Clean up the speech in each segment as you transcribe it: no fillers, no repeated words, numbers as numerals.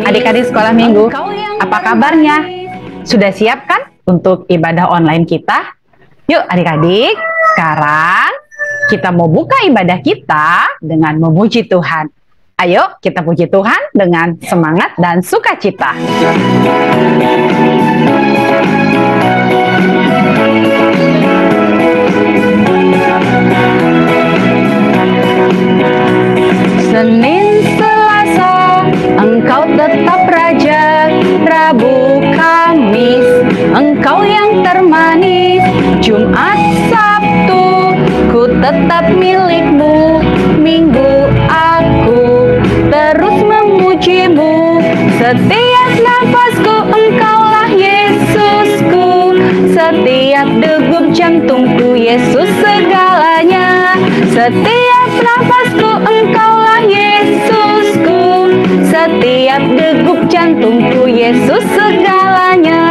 Adik-adik sekolah minggu, apa kabarnya? Sudah siap kan untuk ibadah online kita? Yuk adik-adik, sekarang kita mau buka ibadah kita dengan memuji Tuhan. Ayo kita puji Tuhan dengan semangat dan sukacita. Senin, Selasa, Engkau tetap Raja. Rabu, Kamis, Engkau yang termanis. Jumat, Sabtu, ku tetap milik-Mu. Minggu, aku terus memuji-Mu. Setiap nafasku, Engkaulah Yesusku. Setiap degup jantungku, Yesus segalanya. Setiap nafasku, Engkaulah Yesusku. Setiap degup jantungku, Yesus segalanya.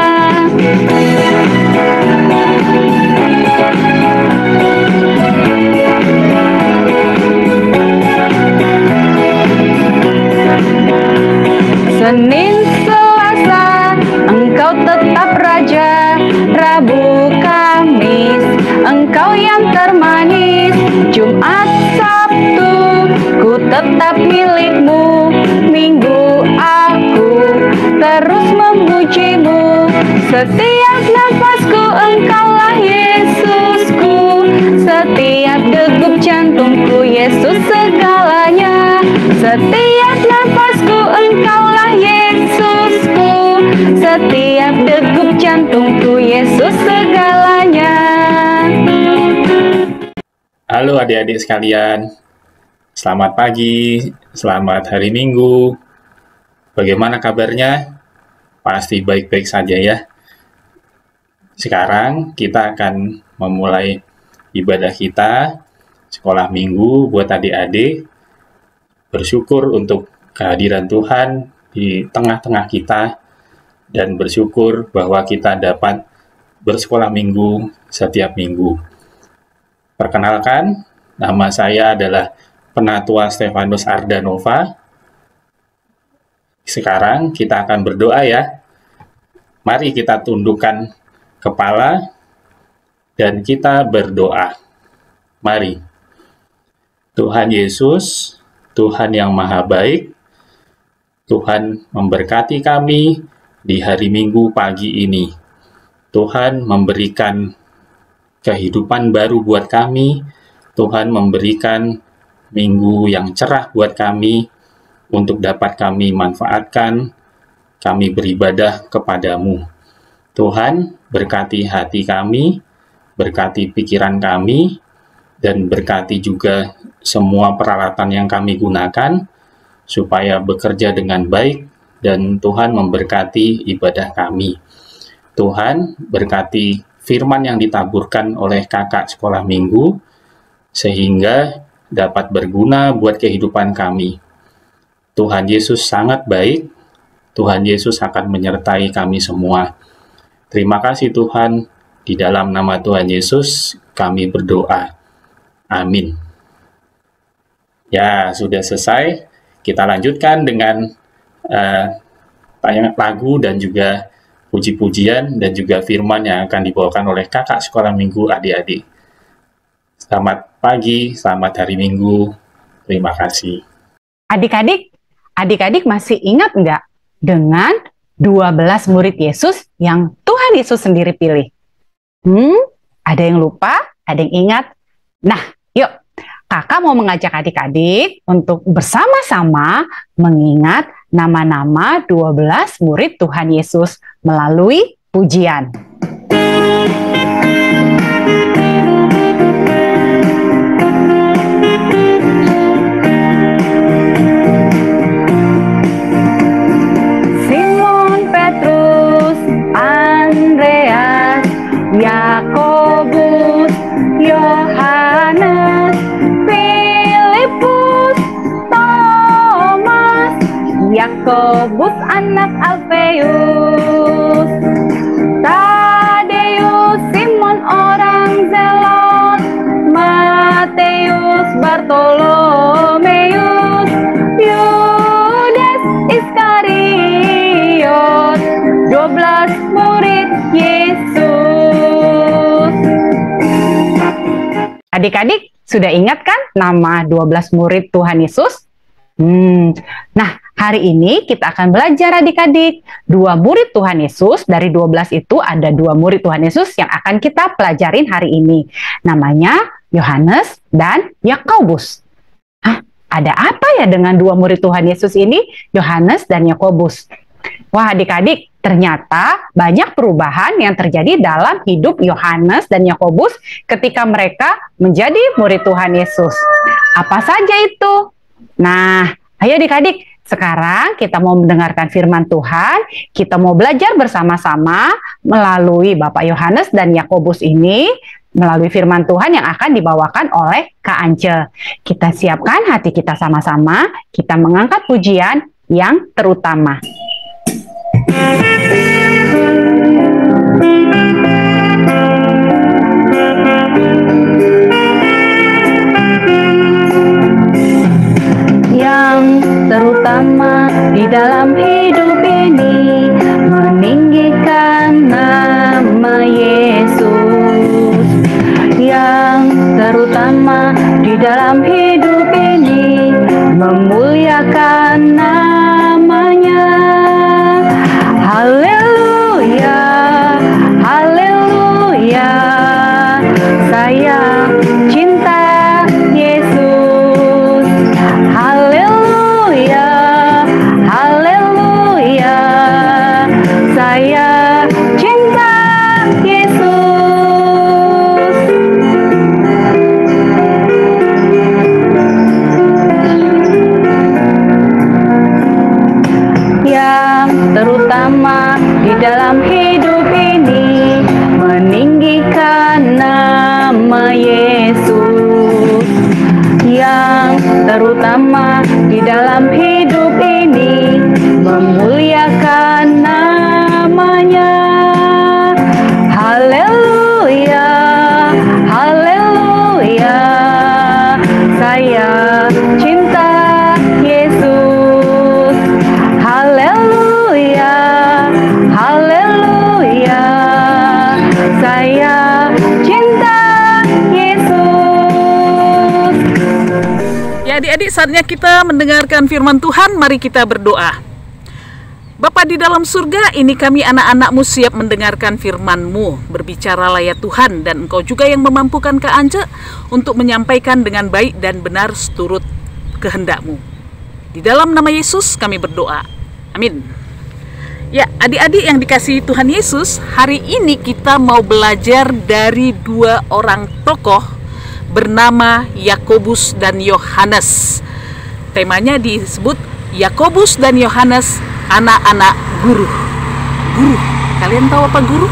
Senin, Selasa, Engkau tetap Raja. Rabu, Kamis, Engkau yang termanis. Jumat, Sabtu, ku tetap milik-Mu. Minggu, aku terus memuji-Mu. Setiap nafasku, Engkaulah Yesusku. Setiap degup jantungku, Yesus segalanya. Setiap nafasku, Engkaulah Yesusku. Setiap degup jantungku, Yesus segalanya. Halo adik-adik sekalian, selamat pagi, selamat hari Minggu. Bagaimana kabarnya? Pasti baik-baik saja ya. Sekarang kita akan memulai ibadah kita, sekolah minggu buat adik-adik. Bersyukur untuk kehadiran Tuhan di tengah-tengah kita, dan bersyukur bahwa kita dapat bersekolah minggu setiap minggu. Perkenalkan, nama saya adalah Penatua Stefanus Ardanova. Sekarang kita akan berdoa ya. Mari kita tundukkan kepala dan kita berdoa. Mari. Tuhan Yesus, Tuhan yang Maha Baik, Tuhan memberkati kami di hari Minggu pagi ini. Tuhan memberikan kehidupan baru buat kami. Tuhan memberikan minggu yang cerah buat kami untuk dapat kami manfaatkan, kami beribadah kepadamu. Tuhan, berkati hati kami, berkati pikiran kami, dan berkati juga semua peralatan yang kami gunakan, supaya bekerja dengan baik, dan Tuhan memberkati ibadah kami. Tuhan, berkati firman yang ditaburkan oleh kakak sekolah minggu, sehingga dapat berguna buat kehidupan kami. Tuhan Yesus sangat baik, Tuhan Yesus akan menyertai kami semua. Terima kasih Tuhan, di dalam nama Tuhan Yesus kami berdoa. Amin. Ya, sudah selesai. Kita lanjutkan dengan lagu dan juga puji-pujian dan juga firman yang akan dibawakan oleh kakak sekolah minggu adik-adik. Selamat pagi, selamat hari Minggu. Terima kasih. Adik-adik masih ingat nggak dengan 12 murid Yesus yang Tuhan Yesus sendiri pilih? Ada yang lupa? Ada yang ingat? Nah, yuk. Kakak mau mengajak adik-adik untuk bersama-sama mengingat nama-nama 12 murid Tuhan Yesus melalui pujian. Simon Petrus, Andreas, Yakobus, Yohanes, Filipus, Thomas, Yakobus anak Alfeus, Tadeus, Simon orang Zelot, Mateus, Bartolomeus, Yudas Iskariot, Adik-adik sudah ingat kan nama 12 murid Tuhan Yesus? Nah, hari ini kita akan belajar adik-adik. 2 murid Tuhan Yesus, dari 12 itu ada 2 murid Tuhan Yesus yang akan kita pelajarin hari ini. Namanya Yohanes dan Yakobus. Ada apa ya dengan 2 murid Tuhan Yesus ini, Yohanes dan Yakobus? Wah adik-adik, ternyata banyak perubahan yang terjadi dalam hidup Yohanes dan Yakobus ketika mereka menjadi murid Tuhan Yesus. Apa saja itu? Nah, ayo adik-adik, sekarang kita mau mendengarkan firman Tuhan, kita mau belajar bersama-sama melalui Bapak Yohanes dan Yakobus ini, melalui firman Tuhan yang akan dibawakan oleh Kak Ance. Kita siapkan hati kita sama-sama, kita mengangkat pujian yang terutama. Yang terutama di dalam hidup ini, meninggikan nama Yesus. Yang terutama di dalam hidup ini, memuliakan namanya. Haleluya, haleluya, saya cinta Yesus. Haleluya, haleluya, saya cinta Yesus. Yang terutama di dalam hidup ini, meninggikan nama Yesus. Yang terutama di dalam hidup ini, memuliakan namanya. Haleluya, haleluya, saya cinta Yesus. Haleluya, haleluya, saya cinta Yesus. Ya adik-adik, saatnya kita mendengarkan firman Tuhan. Mari kita berdoa. Bapa di dalam surga, ini kami anak-anak-Mu siap mendengarkan firman-Mu. Berbicaralah ya Tuhan, dan Engkau juga yang memampukan Kak Ance untuk menyampaikan dengan baik dan benar seturut kehendak-Mu. Di dalam nama Yesus kami berdoa. Amin. Ya, adik-adik yang dikasihi Tuhan Yesus, hari ini kita mau belajar dari 2 orang tokoh bernama Yakobus dan Yohanes. Temanya disebut Yakobus dan Yohanes, anak-anak guru. Guru, kalian tahu apa guru?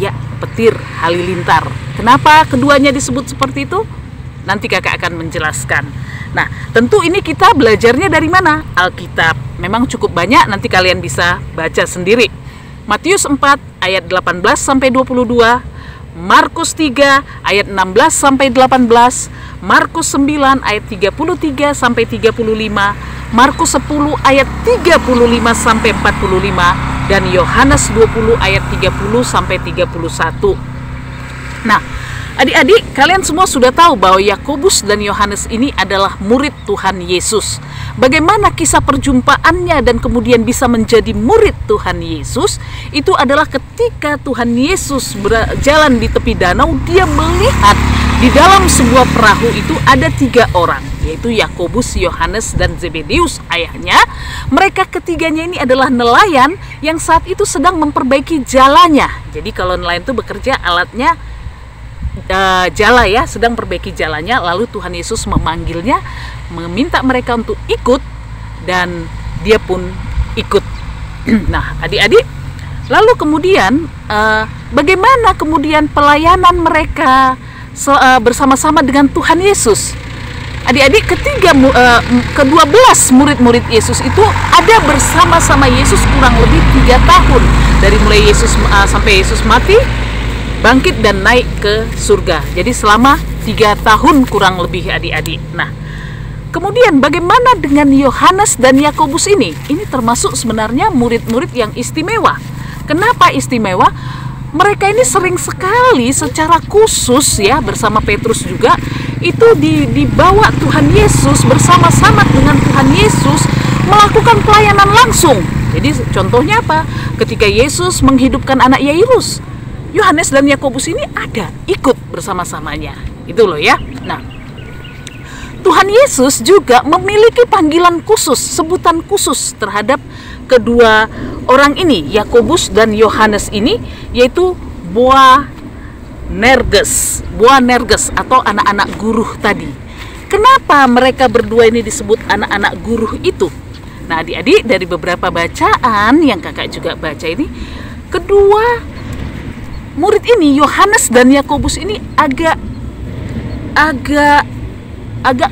Ya, petir halilintar. Kenapa keduanya disebut seperti itu? Nanti kakak akan menjelaskan. Nah, tentu ini kita belajarnya dari mana? Alkitab. Memang cukup banyak, nanti kalian bisa baca sendiri. Matius 4 ayat 18 sampai 22, Markus 3 ayat 16 sampai 18, Markus 9 ayat 33 sampai 35, Markus 10 ayat 35 sampai 45, dan Yohanes 20 ayat 30 sampai 31. Nah, adik-adik, kalian semua sudah tahu bahwa Yakobus dan Yohanes ini adalah murid Tuhan Yesus. Bagaimana kisah perjumpaannya dan kemudian bisa menjadi murid Tuhan Yesus? Itu adalah ketika Tuhan Yesus berjalan di tepi danau, dia melihat di dalam sebuah perahu itu ada 3 orang, yaitu Yakobus, Yohanes, dan Zebedeus ayahnya. Mereka ketiganya ini adalah nelayan yang saat itu sedang memperbaiki jalannya. Jadi kalau nelayan itu bekerja, alatnya jala ya, sedang perbaiki jalannya. Lalu Tuhan Yesus memanggilnya, meminta mereka untuk ikut, dan dia pun ikut. Nah adik-adik, lalu kemudian bagaimana kemudian pelayanan mereka bersama-sama dengan Tuhan Yesus? Adik-adik, ke-12 murid-murid Yesus itu ada bersama-sama Yesus kurang lebih 3 tahun. Dari mulai Yesus sampai Yesus mati, bangkit dan naik ke surga. Jadi selama 3 tahun kurang lebih adik-adik. Nah, kemudian bagaimana dengan Yohanes dan Yakobus ini? Ini termasuk sebenarnya murid-murid yang istimewa. Kenapa istimewa? mereka ini sering sekali secara khusus ya bersama Petrus juga itu dibawa Tuhan Yesus bersama-sama dengan Tuhan Yesus melakukan pelayanan langsung. Jadi contohnya apa? Ketika Yesus menghidupkan anak Yairus, Yohanes dan Yakobus ini ada ikut bersama-samanya. Itu loh ya. Nah, Tuhan Yesus juga memiliki panggilan khusus, sebutan khusus terhadap kedua orang ini, Yakobus dan Yohanes ini, yaitu Boanerges atau anak-anak guru tadi. Kenapa mereka berdua ini disebut anak-anak guru itu? Nah, adik-adik, dari beberapa bacaan yang kakak juga baca ini, kedua murid ini, Yohanes dan Yakobus ini agak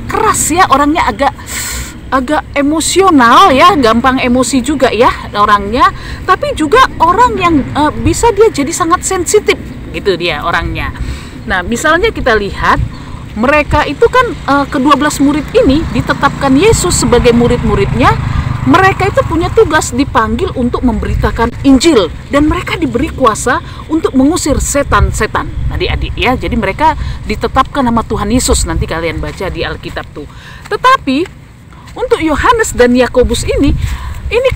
keras ya, orangnya agak emosional ya, gampang emosi juga ya orangnya, tapi juga orang yang bisa dia jadi sangat sensitif gitu dia orangnya. Nah, misalnya kita lihat mereka itu kan ke-12 murid ini ditetapkan Yesus sebagai murid-muridnya. Mereka itu punya tugas, dipanggil untuk memberitakan Injil, dan mereka diberi kuasa untuk mengusir setan-setan, adik-adik ya. Jadi mereka ditetapkan nama Tuhan Yesus, nanti kalian baca di Alkitab tuh. Tetapi untuk Yohanes dan Yakobus ini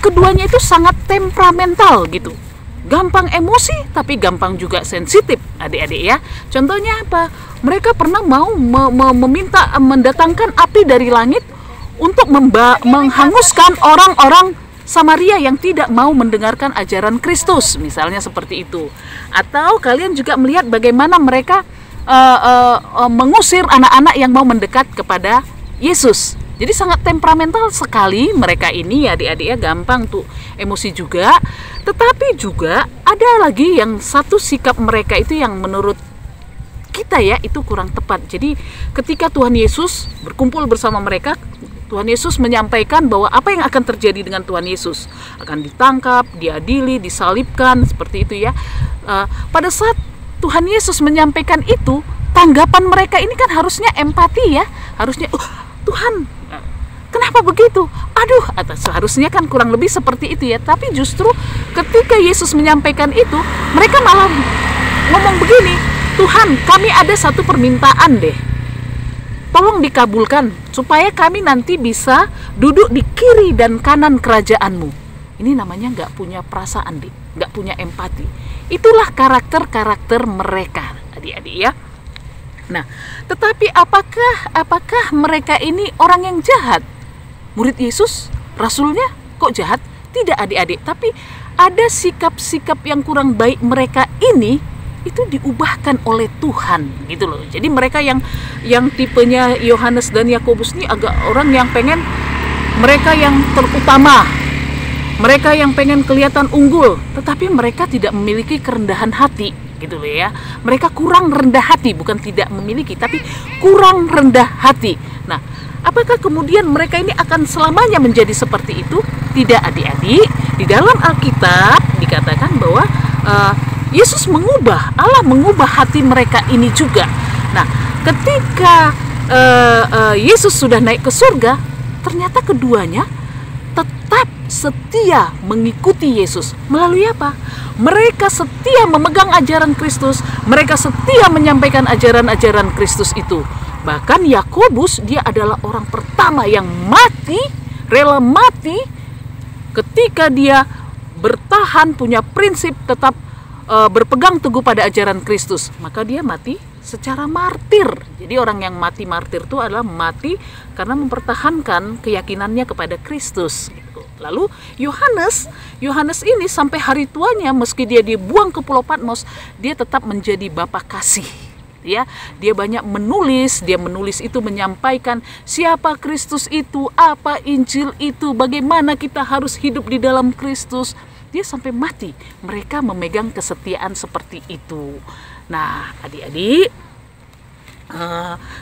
keduanya itu sangat temperamental gitu. Gampang emosi tapi gampang juga sensitif, adik-adik ya. Contohnya apa? Mereka pernah mau meminta mendatangkan api dari langit untuk menghanguskan orang-orang Samaria yang tidak mau mendengarkan ajaran Kristus, misalnya seperti itu. Atau kalian juga melihat bagaimana mereka mengusir anak-anak yang mau mendekat kepada Yesus. Jadi sangat temperamental sekali mereka ini ya, adik-adik ya, gampang tuh emosi juga. Tetapi juga ada lagi yang satu sikap mereka itu yang menurut kita ya itu kurang tepat. Jadi ketika Tuhan Yesus berkumpul bersama mereka, Tuhan Yesus menyampaikan bahwa apa yang akan terjadi dengan Tuhan Yesus, akan ditangkap, diadili, disalibkan, seperti itu ya. Pada saat Tuhan Yesus menyampaikan itu, tanggapan mereka ini kan harusnya empati ya, harusnya Tuhan, kenapa begitu? Aduh, seharusnya kan kurang lebih seperti itu ya. Tapi justru ketika Yesus menyampaikan itu, mereka malah ngomong begini, Tuhan, kami ada satu permintaan deh, tolong dikabulkan supaya kami nanti bisa duduk di kiri dan kanan kerajaan-Mu. Ini namanya nggak punya perasaan, nggak punya empati. Itulah karakter-karakter mereka, adik-adik ya. Nah, tetapi apakah mereka ini orang yang jahat? Murid Yesus, rasulnya kok jahat? Tidak, adik-adik. Tapi ada sikap-sikap yang kurang baik mereka ini itu diubahkan oleh Tuhan gitu loh. Jadi mereka yang tipenya Yohanes dan Yakobus ini agak orang yang pengen, mereka yang terutama, mereka yang pengen kelihatan unggul, tetapi mereka tidak memiliki kerendahan hati gitu loh ya. Mereka kurang rendah hati, bukan tidak memiliki, tapi kurang rendah hati. Nah, apakah kemudian mereka ini akan selamanya menjadi seperti itu? Tidak, adik-adik. Di dalam Alkitab dikatakan bahwa Yesus Allah mengubah hati mereka ini juga. Nah, ketika Yesus sudah naik ke surga, ternyata keduanya tetap setia mengikuti Yesus. Melalui apa? Mereka setia memegang ajaran Kristus, mereka setia menyampaikan ajaran-ajaran Kristus itu. Bahkan Yakobus, dia adalah orang pertama yang mati, rela mati ketika dia bertahan, punya prinsip tetap berpegang teguh pada ajaran Kristus. Maka dia mati secara martir. Jadi orang yang mati martir itu adalah mati karena mempertahankan keyakinannya kepada Kristus. Lalu Yohanes ini sampai hari tuanya, meski dia dibuang ke Pulau Patmos, dia tetap menjadi bapa kasih. Ya, dia banyak menulis, itu menyampaikan siapa Kristus itu, apa Injil itu, bagaimana kita harus hidup di dalam Kristus. Dia sampai mati, mereka memegang kesetiaan seperti itu. Nah, adik-adik,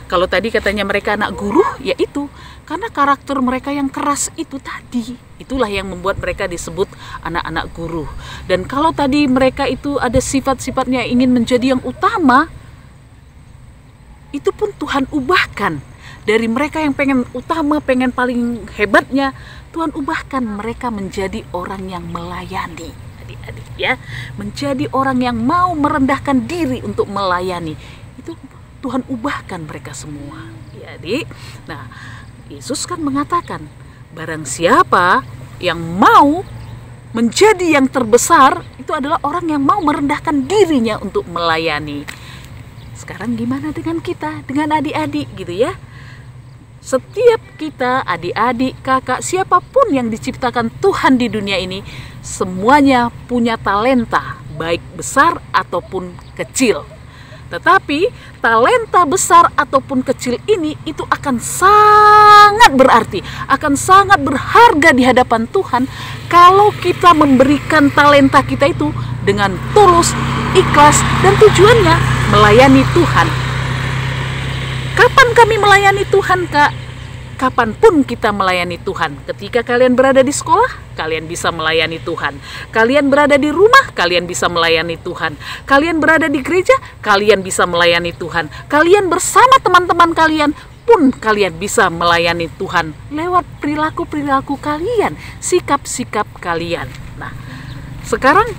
kalau tadi katanya mereka anak guru, ya itu karena karakter mereka yang keras itu tadi. Itulah yang membuat mereka disebut anak-anak guru. Dan kalau tadi mereka itu ada sifat-sifatnya ingin menjadi yang utama, itu pun Tuhan ubahkan. Dari mereka yang pengen utama, pengen paling hebatnya, Tuhan ubahkan mereka menjadi orang yang melayani. adik-adik ya. Menjadi orang yang mau merendahkan diri untuk melayani. Itu Tuhan ubahkan mereka semua. Ya, adik. Nah, Yesus kan mengatakan, barang siapa yang mau menjadi yang terbesar, itu adalah orang yang mau merendahkan dirinya untuk melayani. Sekarang gimana dengan kita, dengan adik-adik gitu ya? Setiap kita, adik-adik, kakak, siapapun yang diciptakan Tuhan di dunia ini, semuanya punya talenta, baik besar ataupun kecil. Tetapi talenta besar ataupun kecil ini itu akan sangat berarti, akan sangat berharga di hadapan Tuhan kalau kita memberikan talenta kita itu dengan tulus, ikhlas, dan tujuannya melayani Tuhan. Kapan kami melayani Tuhan, Kak? Kapanpun kita melayani Tuhan. Ketika kalian berada di sekolah, kalian bisa melayani Tuhan. Kalian berada di rumah, kalian bisa melayani Tuhan. Kalian berada di gereja, kalian bisa melayani Tuhan. Kalian bersama teman-teman kalian pun kalian bisa melayani Tuhan lewat perilaku-perilaku kalian, sikap-sikap kalian. Nah, sekarang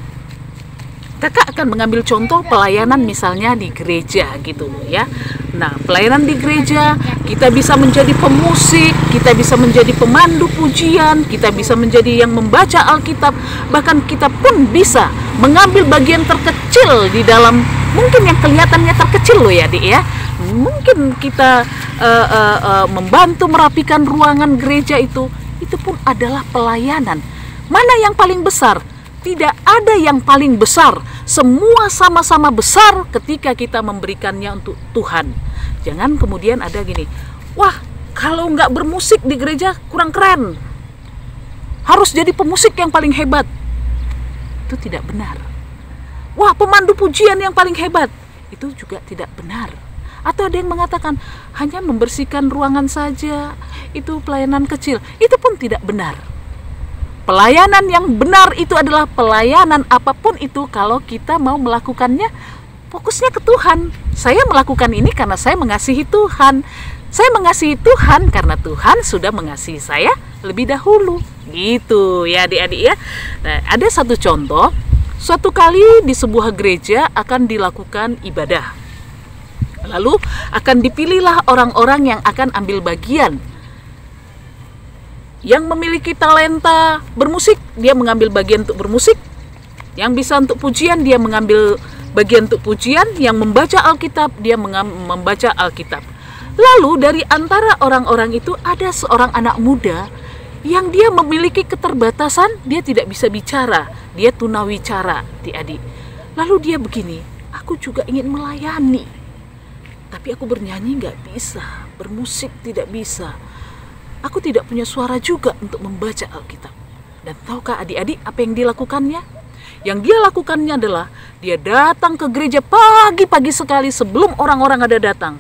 kakak akan mengambil contoh pelayanan misalnya di gereja gitu ya. Nah, pelayanan di gereja, kita bisa menjadi pemusik, kita bisa menjadi pemandu pujian, kita bisa menjadi yang membaca Alkitab, bahkan kita pun bisa mengambil bagian terkecil di dalam, mungkin yang kelihatannya terkecil loh ya adik ya. Mungkin kita membantu merapikan ruangan gereja itu pun adalah pelayanan. Mana yang paling besar? Tidak ada yang paling besar, semua sama-sama besar ketika kita memberikannya untuk Tuhan. Jangan kemudian ada gini, wah kalau nggak bermusik di gereja kurang keren, harus jadi pemusik yang paling hebat. Itu tidak benar. Wah pemandu pujian yang paling hebat, itu juga tidak benar. Atau ada yang mengatakan hanya membersihkan ruangan saja, itu pelayanan kecil, itu pun tidak benar. Pelayanan yang benar itu adalah pelayanan apapun itu kalau kita mau melakukannya fokusnya ke Tuhan. Saya melakukan ini karena saya mengasihi Tuhan. Saya mengasihi Tuhan karena Tuhan sudah mengasihi saya lebih dahulu. Gitu ya adik-adik ya. Nah, ada satu contoh, suatu kali di sebuah gereja akan dilakukan ibadah. Lalu akan dipilihlah orang-orang yang akan ambil bagian. Yang memiliki talenta bermusik, dia mengambil bagian untuk bermusik. Yang bisa untuk pujian, dia mengambil bagian untuk pujian. Yang membaca Alkitab, dia membaca Alkitab. Lalu dari antara orang-orang itu ada seorang anak muda yang dia memiliki keterbatasan, dia tidak bisa bicara, dia tunawicara, adik-adik. Lalu dia begini, aku juga ingin melayani, tapi aku bernyanyi nggak bisa, bermusik tidak bisa. Aku tidak punya suara juga untuk membaca Alkitab. Dan tahukah adik-adik apa yang dilakukannya? Yang dia lakukannya adalah dia datang ke gereja pagi-pagi sekali sebelum orang-orang ada datang.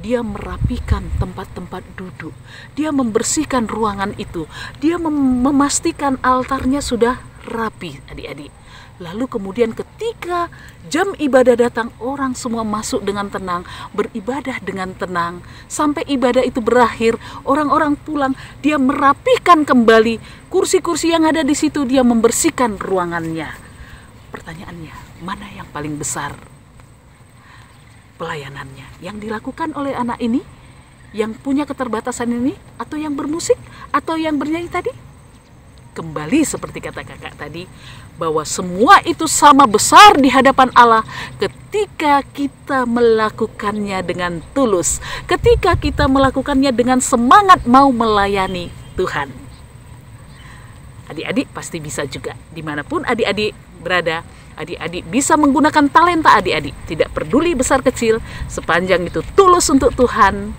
Dia merapikan tempat-tempat duduk. Dia membersihkan ruangan itu. Dia memastikan altarnya sudah rapi, adik-adik. Lalu kemudian ketika jam ibadah datang, orang semua masuk dengan tenang, beribadah dengan tenang. Sampai ibadah itu berakhir, orang-orang pulang, dia merapikan kembali kursi-kursi yang ada di situ, dia membersihkan ruangannya. Pertanyaannya, mana yang paling besar pelayanannya? Yang dilakukan oleh anak ini, yang punya keterbatasan ini, atau yang bermusik, atau yang bernyanyi tadi? Kembali seperti kata kakak tadi, bahwa semua itu sama besar di hadapan Allah ketika kita melakukannya dengan tulus, ketika kita melakukannya dengan semangat mau melayani Tuhan. Adik-adik pasti bisa juga, dimanapun adik-adik berada, adik-adik bisa menggunakan talenta adik-adik, tidak peduli besar kecil, sepanjang itu tulus untuk Tuhan,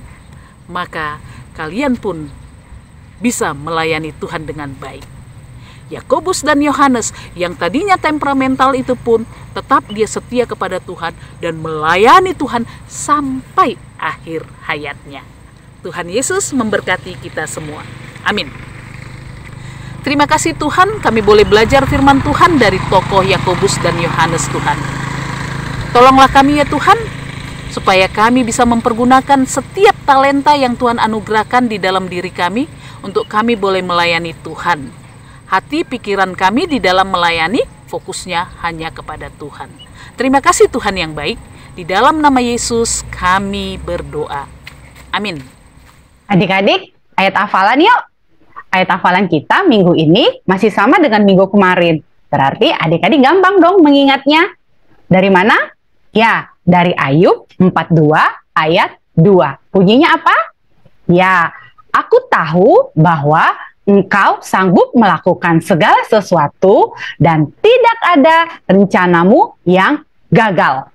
maka kalian pun bisa melayani Tuhan dengan baik. Yakobus dan Yohanes yang tadinya temperamental itu pun tetap dia setia kepada Tuhan dan melayani Tuhan sampai akhir hayatnya. Tuhan Yesus memberkati kita semua. Amin. Terima kasih Tuhan, kami boleh belajar firman Tuhan dari tokoh Yakobus dan Yohanes Tuhan. Tolonglah kami ya Tuhan, supaya kami bisa mempergunakan setiap talenta yang Tuhan anugerahkan di dalam diri kami untuk kami boleh melayani Tuhan. Hati pikiran kami di dalam melayani fokusnya hanya kepada Tuhan. Terima kasih Tuhan yang baik. Di dalam nama Yesus kami berdoa. Amin. Adik-adik, ayat hafalan yuk. Ayat hafalan kita minggu ini masih sama dengan minggu kemarin. Berarti adik-adik gampang dong mengingatnya. Dari mana? Ya, dari Ayub 42 ayat 2. Bunyinya apa? Ya, aku tahu bahwa Engkau sanggup melakukan segala sesuatu dan tidak ada rencanamu yang gagal.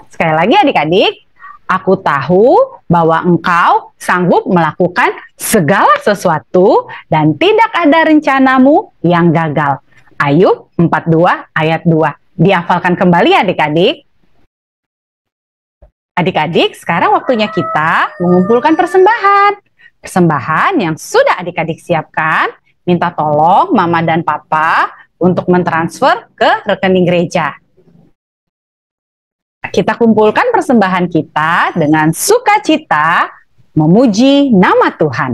Sekali lagi adik-adik, aku tahu bahwa Engkau sanggup melakukan segala sesuatu dan tidak ada rencanamu yang gagal. Ayub 42 ayat 2. Dihafalkan kembali adik-adik. Adik-adik, sekarang waktunya kita mengumpulkan persembahan. Persembahan yang sudah adik-adik siapkan, minta tolong Mama dan Papa untuk mentransfer ke rekening gereja. Kita kumpulkan persembahan kita dengan sukacita memuji nama Tuhan.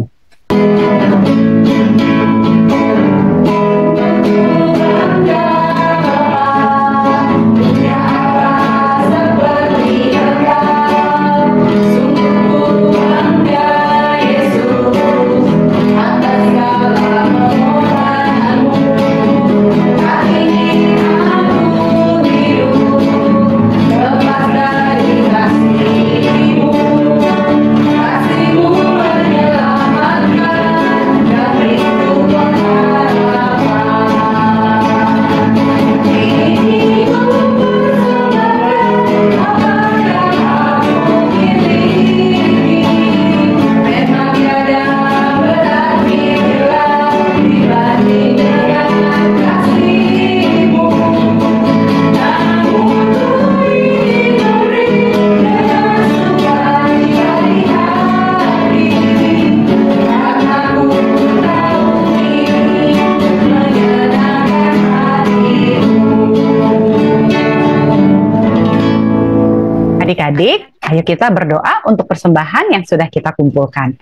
Adik-adik, ayo kita berdoa untuk persembahan yang sudah kita kumpulkan.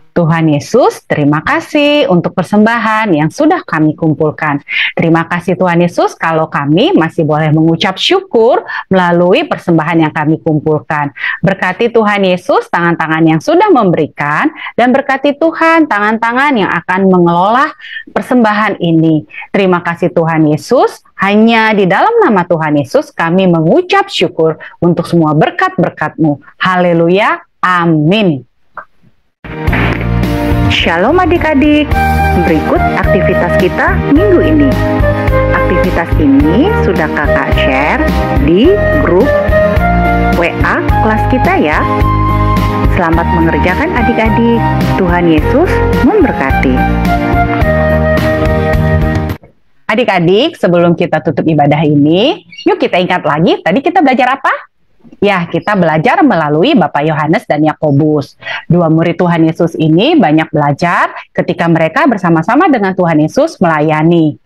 Tuhan Yesus, terima kasih untuk persembahan yang sudah kami kumpulkan. Terima kasih Tuhan Yesus kalau kami masih boleh mengucap syukur melalui persembahan yang kami kumpulkan. Berkati Tuhan Yesus tangan-tangan yang sudah memberikan, dan berkati Tuhan tangan-tangan yang akan mengelola persembahan ini. Terima kasih Tuhan Yesus, hanya di dalam nama Tuhan Yesus kami mengucap syukur untuk semua berkat-berkat-Mu. Haleluya, amin. Shalom adik-adik, berikut aktivitas kita minggu ini. Aktivitas ini sudah kakak share di grup WA kelas kita ya. Selamat mengerjakan adik-adik, Tuhan Yesus memberkati. Adik-adik, sebelum kita tutup ibadah ini, yuk kita ingat lagi, tadi kita belajar apa? Ya, kita belajar melalui Bapak Yohanes dan Yakobus. Dua murid Tuhan Yesus ini banyak belajar ketika mereka bersama-sama dengan Tuhan Yesus melayani.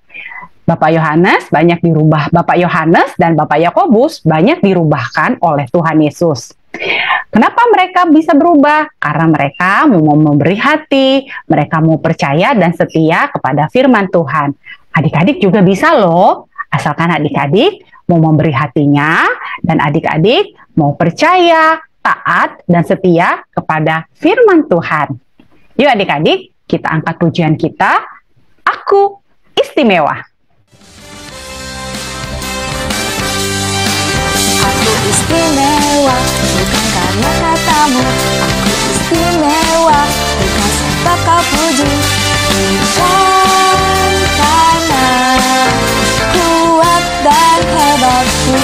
Bapak Yohanes banyak dirubah, Bapak Yohanes dan Bapak Yakobus banyak dirubahkan oleh Tuhan Yesus. Kenapa mereka bisa berubah? Karena mereka mau memberi hati, mereka mau percaya dan setia kepada firman Tuhan. Adik-adik juga bisa loh, asalkan adik-adik mau memberi hatinya, dan adik-adik mau percaya, taat, dan setia kepada firman Tuhan. Yuk adik-adik, kita angkat pujian kita, Aku Istimewa. Aku istimewa, bukan karena katamu. Aku istimewa, bukan sebab kau puji. Bukan karena kuat dan hebatku.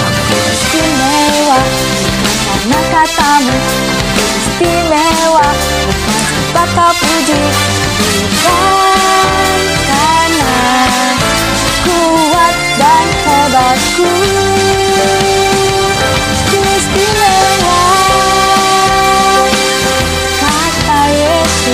Aku istimewa, bukan karena katamu. Aku istimewa, bukan sebab kau puji. Bukan karena kuat dan hebatku. Istimewa, kata Yesus.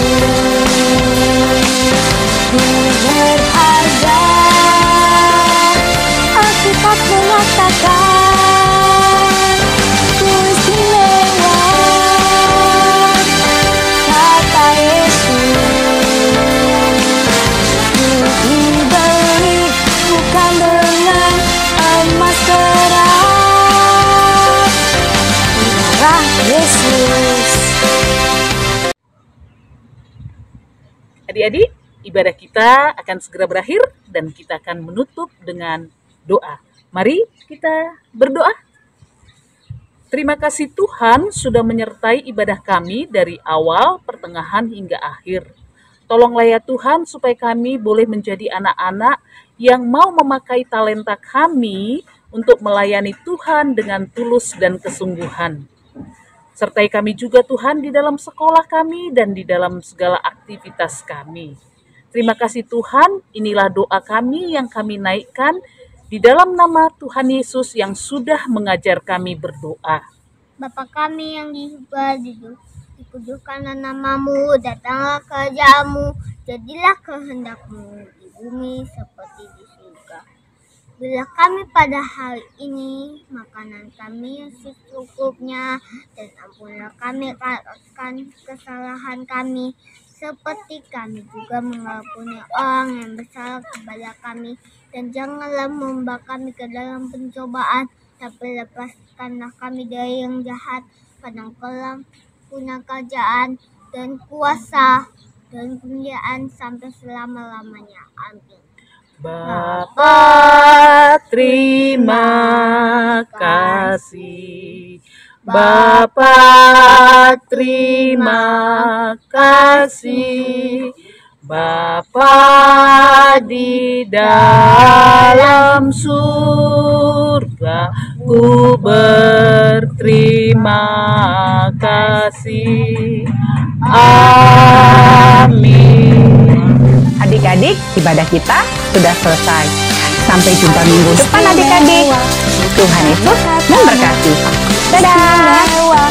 Adik-adik, ibadah kita akan segera berakhir dan kita akan menutup dengan doa. Mari kita berdoa. Terima kasih Tuhan sudah menyertai ibadah kami dari awal, pertengahan hingga akhir. Tolonglah ya Tuhan supaya kami boleh menjadi anak-anak yang mau memakai talenta kami untuk melayani Tuhan dengan tulus dan kesungguhan. Sertai kami juga Tuhan di dalam sekolah kami dan di dalam segala aktivitas kami. Terima kasih Tuhan, inilah doa kami yang kami naikkan di dalam nama Tuhan Yesus yang sudah mengajar kami berdoa. Bapa kami yang di surga, dikuduskanlah namamu, datanglah kerajaanmu, jadilah kehendakmu di bumi seperti di surga. Berilah kami pada hari ini makanan kami yang secukupnya, dan ampunilah kami akan kesalahan kami, seperti kami juga mengampuni orang yang bersalah kepada kami, dan janganlah membawa kami ke dalam pencobaan, tapi lepaskanlah kami dari yang jahat. Karena Engkau punya kerajaan dan kuasa dan kemuliaan sampai selama-lamanya. Amin. Bapa, terima kasih. Bapa, terima kasih. Bapa di dalam surga, ku berterima kasih. Amin. Adik-adik, ibadah kita sudah selesai. Sampai jumpa minggu depan adik-adik. Tuhan Yesus memberkati. Dadah. Istimewa.